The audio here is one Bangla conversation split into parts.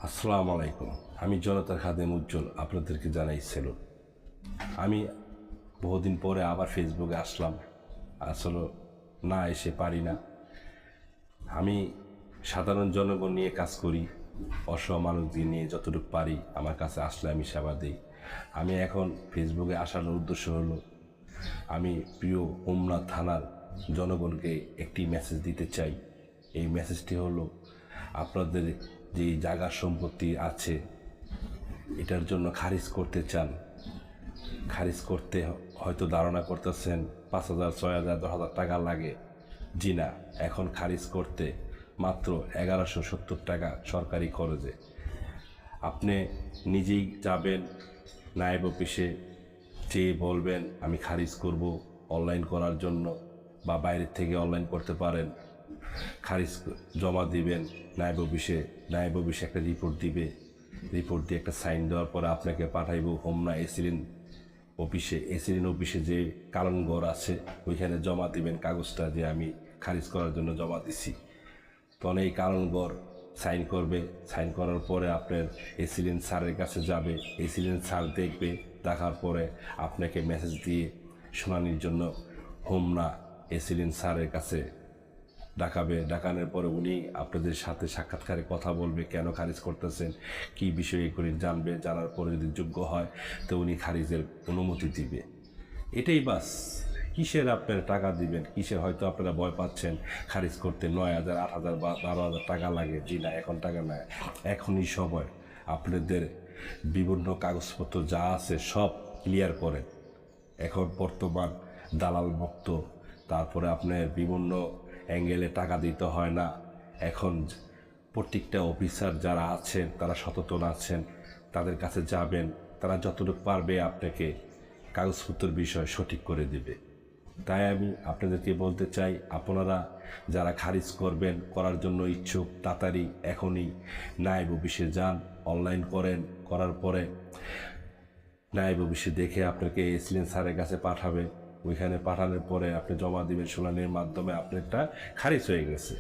আসসালামু আলাইকুম। আমি জনতার খাদেম উজ্জ্বল আপনাদেরকে জানাই সেলুট। আমি বহুদিন পরে আবার ফেসবুকে আসলাম। আসলে না এসে পারি না। আমি সাধারণ জনগণ নিয়ে কাজ করি, অসহায় মানুষদের নিয়ে যতটুকু পারি আমার কাছে আসলে আমি সেবা দিই। আমি এখন ফেসবুকে আসার উদ্দেশ্য হলো আমি প্রিয় হোমনা থানার জনগণকে একটি মেসেজ দিতে চাই। এই মেসেজটি হলো আপনাদের যে জায়গা সম্পত্তি আছে এটার জন্য খারিজ করতে চান, খারিজ করতে হয়তো ধারণা করতেছেন 5,000, 6,000, 10,000 টাকা লাগে। জি না, এখন খারিজ করতে মাত্র 1170 টাকা সরকারি খরচে। আপনি নিজেই যাবেন নায়েব অফিসে, চেয়ে বলবেন আমি খারিজ করব অনলাইন করার জন্য, বা বাইরের থেকে অনলাইন করতে পারেন। খারিজ জমা দিবেন নায়েব অফিসে, নায়েব অফিসে একটা রিপোর্ট দিবে, রিপোর্ট দিয়ে একটা সাইন দেওয়ার পরে আপনাকে পাঠাইব হোমনা এসিলিন অফিসে। এসিলিন অফিসে যে কারণঘর আছে ওইখানে জমা দিবেন কাগজটা যে আমি খারিজ করার জন্য জমা দিছি। তখন এই কারণঘর সাইন করবে, সাইন করার পরে আপনার এসিলিন স্যারের কাছে যাবে, এসিলিন স্যার দেখবে, দেখার পরে আপনাকে মেসেজ দিয়ে শুনানির জন্য হোমনা এসিলিন স্যারের কাছে ডাকাবে। ডাকানোর পরে উনি আপনাদের সাথে সাক্ষাৎকারে কথা বলবে, কেন খারিজ করতেছেন, কি বিষয়ে করে জানবে। জানার পরে যদি যোগ্য হয় তো উনি খারিজের অনুমতি দিবে। এটাই বাস। কিসের আপনার টাকা দিবেন, কিসের হয়তো আপনারা ভয় পাচ্ছেন খারিজ করতে 9,000, 8,000 বা 12,000 টাকা লাগে। জি না, এখন টাকা না, এখনই সময়। আপনাদের বিভিন্ন কাগজপত্র যা আছে সব ক্লিয়ার করেন। এখন বর্তমান দালাল মুক্ত, তারপরে আপনার বিভিন্ন অ্যাঙ্গেলে টাকা দিতে হয় না। এখন প্রত্যেকটা অফিসার যারা আছেন তারা সচেতন আছেন, তাদের কাছে যাবেন, তারা যতটুকু পারবে আপনাকে কাগজপত্রের বিষয় সঠিক করে দেবে। তাই আমি আপনাদেরকে বলতে চাই, আপনারা যারা খারিজ করবেন, করার জন্য ইচ্ছুক, তাড়াতাড়ি এখনই নায়েব অফিসে যান, অনলাইন করেন। করার পরে নায়েব অফিসে দেখে আপনাকে এসিলেন স্যারের কাছে পাঠাবে। ওইখানে পাঠানোর পরে আপনি জমা দিবেন, শুনানির মাধ্যমে আপনারটা খারিজ হয়ে গেছে।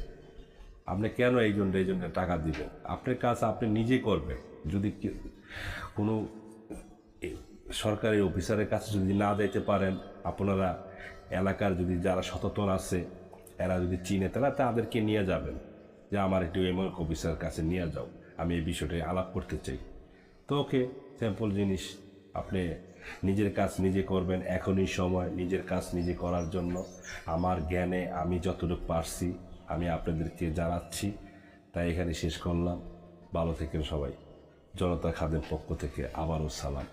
আপনি কেন এই জন্য টাকা দিবেন? আপনার কাজ আপনি নিজে করবেন। যদি কোনো সরকারি অফিসারের কাছে যদি না দিতে পারেন, আপনারা এলাকার যদি যারা সচেতন আছে এরা যদি চিনে, তারা তাদেরকে নিয়ে যাবেন যে আমার একটু এমন অফিসারের কাছে নিয়ে যাও, আমি এই বিষয়টা আলাপ করতে চাই। তো ওকে, সিম্পল জিনিস। আপনি নিজের কাজ নিজে করবেন। এখনই সময় নিজের কাজ নিজে করার জন্য। আমার জ্ঞানে আমি যতটুকু পারছি আমি আপনাদেরকে জানাচ্ছি। তাই এখানে শেষ করলাম। ভালো থেকেন সবাই। জনতা খাদের পক্ষ থেকে আবারও সালাম।